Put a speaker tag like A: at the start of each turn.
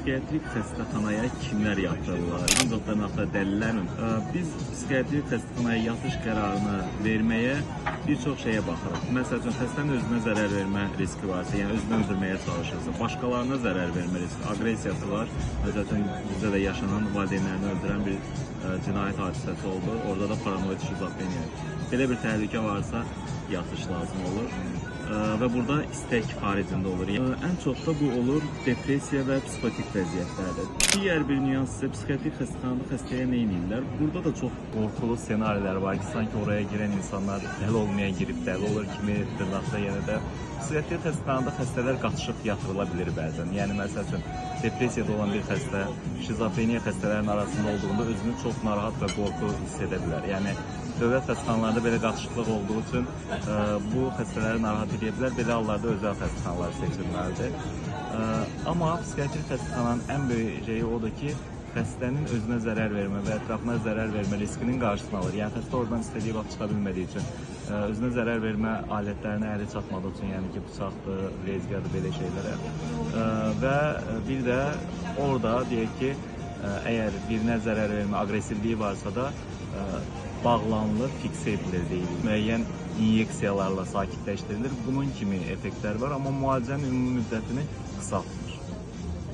A: psixiatrik xəstəxanaya kimlər yatırırlar? Ancaq dırnaqda dəlillərmi? Biz psixiatrik xəstəxanaya yatış qərarını verməyə bir çox şeyə baxırıq. Məsələn, xəstənin özünə zərər vermə riski varsa, yəni özünü öldürməyə çalışırsa, başqalarına zərər vermə riski, aqressiyası var. Məsələn, bizdə də yaşanan valideynlərini öldürən bir cinayət hadisəsi oldu. Orada da paranoid şizofreniya. Belə bir təhlükə varsa, yatış lazım olur. Və burada istək xaricində olur. Ən çox da bu olur depressiya və psixotik vəziyyətlərdə. Digər bir nüans isə psixiatrik xəstəxanada xəstəyə nə edirlər? Burada da çox qorxulu ssenarilər var ki, sanki oraya girən insanlar dəli olmaya girib dəli olur kimi dırnaqda yenə də. Psixiatrik xəstəxanada xəstələr qaçışıb yatırıla bilir bəzən. Yəni, məsələn, depressiyada olan bir xəstə, şizofreniya xəstələrin arasında olduğunda özünü çox narahat və qorxu hiss edə bilər. Yəni, dövlət xəstəxanalarında belə qaçışıqlıq olduğu üçün bu xəstələri narahat edə bilər. Belə hallarda özəl xəstəxanalar seçilməlidir. Amma psixiatrik xəstəxananın ən böyük şeyi odur ki, xəstənin özünə zərər vermə və ətrafına zərər vermə riskinin qarşısını alır. Yəni, xəstə oradan istədiyi vaxt çıxa bilmədiyi üçün, özünə zərər vermə alətlərinə əli çatmadığı üçün, yəni ki, bıçaqdır, rezgadır, belə şeylərə. Və bir də orada deyək ki, əgər birinə zərər vermə aqressivliyi varsa da, bağlanılır, fiksə edilir deyilir. Müəyyən inyeksiyalarla sakitləşdirilir. Bunun kimi effektlər var, amma müalicənin ümumi müddətini qısaltır.